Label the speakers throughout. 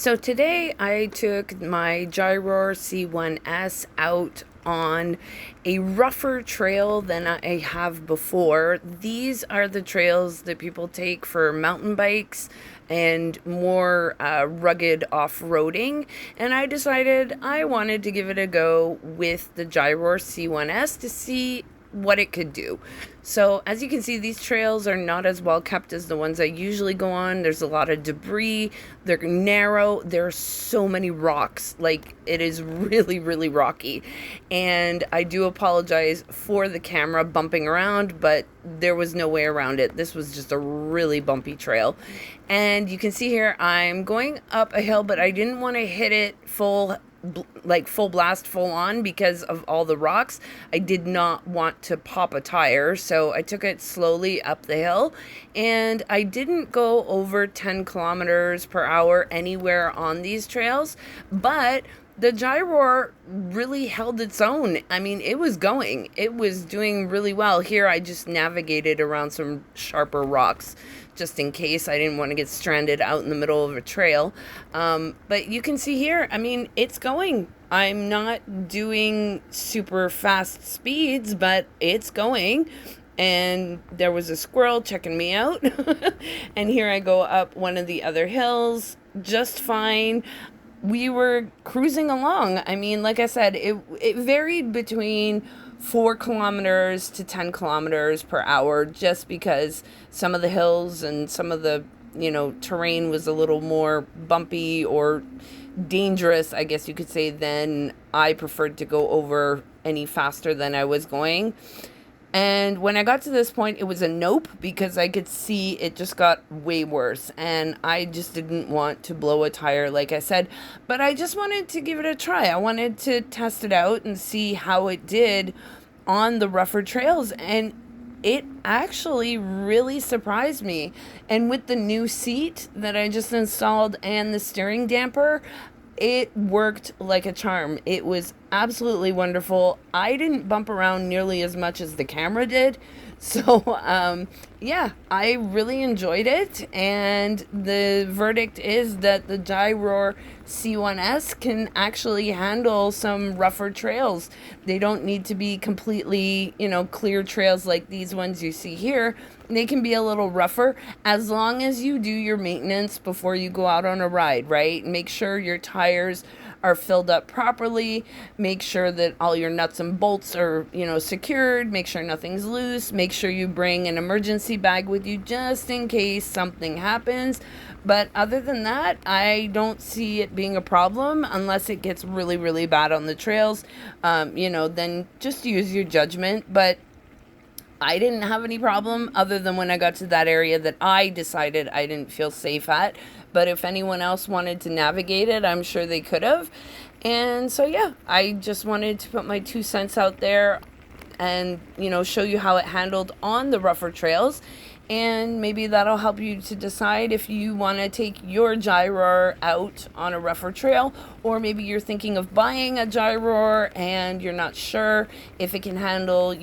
Speaker 1: So today I took my Gyroor C1S out on a rougher trail than I have before. These are the trails that people take for mountain bikes and more rugged off-roading, and I decided I wanted to give it a go with the Gyroor C1S to see what it could do. So as you can see, these trails are not as well kept as the ones I usually go on. There's a lot of debris. They're narrow. There are so many rocks. Like, it is really, really rocky. And I do apologize for the camera bumping around, but there was no way around it. This was just a really bumpy trail. And you can see here, I'm going up a hill, but I didn't want to hit it full blast, full on, because of all the rocks. I did not want to pop a tire, so I took it slowly up the hill, and I didn't go over 10 kilometers per hour anywhere on these trails, but the Gyroor really held its own. I mean, it was doing really well. Here I just navigated around some sharper rocks just in case I didn't want to get stranded out in the middle of a trail. But you can see here, I mean, it's going. I'm not doing super fast speeds, but it's going. And there was a squirrel checking me out. And here I go up one of the other hills just fine. We were cruising along. I mean, like I said, it varied between 4 kilometers to 10 kilometers per hour, just because some of the hills and some of the, terrain was a little more bumpy or dangerous, I guess you could say, than I preferred to go over any faster than I was going. And when I got to this point, it was a nope, because I could see it just got way worse. And I just didn't want to blow a tire, like I said. But I just wanted to give it a try. I wanted to test it out and see how it did on the rougher trails. And it actually really surprised me. And with the new seat that I just installed and the steering damper, it worked like a charm. It was absolutely wonderful. I didn't bump around nearly as much as the camera did. So, yeah, I really enjoyed it. And the verdict is that the Gyroor C1S can actually handle some rougher trails. They don't need to be completely, clear trails like these ones you see here. They can be a little rougher as long as you do your maintenance before you go out on a ride, right? Make sure your tires are filled up properly. Make sure that all your nuts and bolts are, secured. Make sure nothing's loose. Make sure you bring an emergency bag with you just in case something happens. But other than that, I don't see it being a problem unless it gets really, really bad on the trails. Then just use your judgment. But I didn't have any problem other than when I got to that area that I decided I didn't feel safe at. But if anyone else wanted to navigate it, I'm sure they could have. And so, yeah, I just wanted to put my 2 cents out there and, show you how it handled on the rougher trails. And maybe that'll help you to decide if you want to take your Gyroor out on a rougher trail, or maybe you're thinking of buying a Gyroor and you're not sure if it can handle,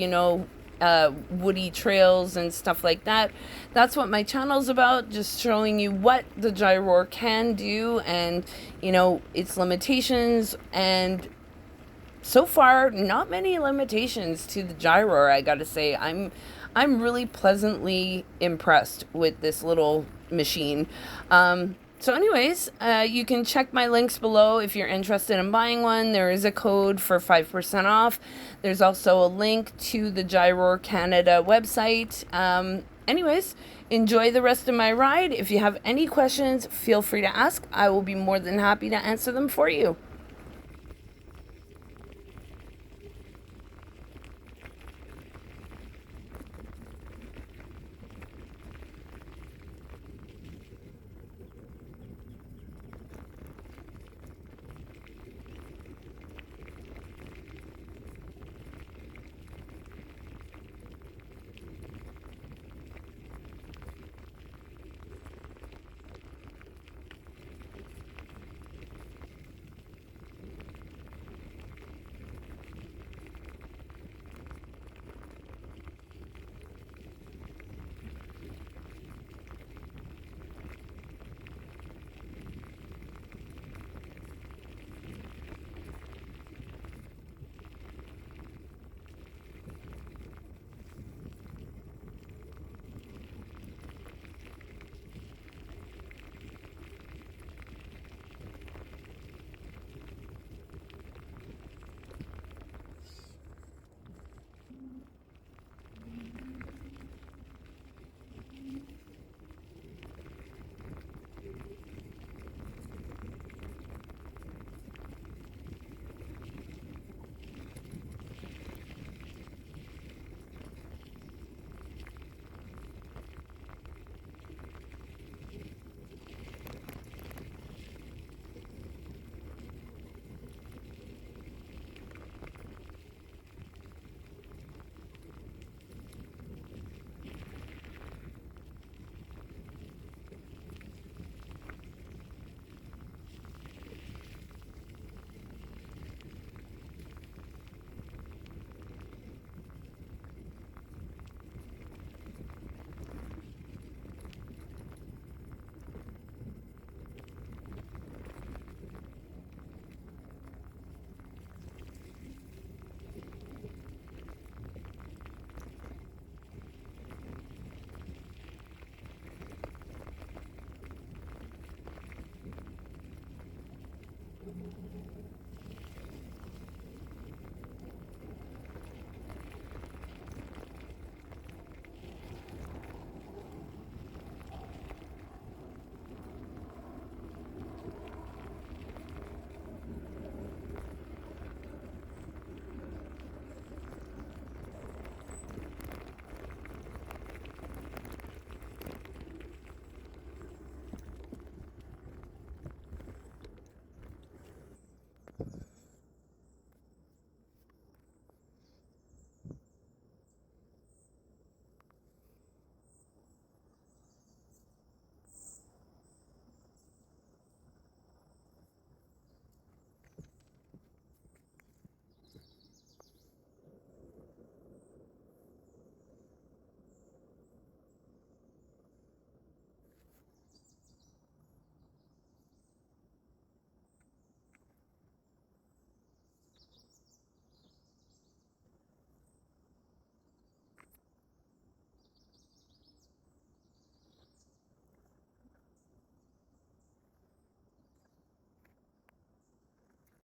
Speaker 1: woody trails and stuff like that. That's what my channel's about, just showing you what the Gyroor can do and, its limitations. And so far, not many limitations to the Gyroor, I gotta say. I'm really pleasantly impressed with this little machine. So anyways, you can check my links below if you're interested in buying one. There is a code for 5% off. There's also a link to the Gyroor Canada website. Anyways, enjoy the rest of my ride. If you have any questions, feel free to ask. I will be more than happy to answer them for you.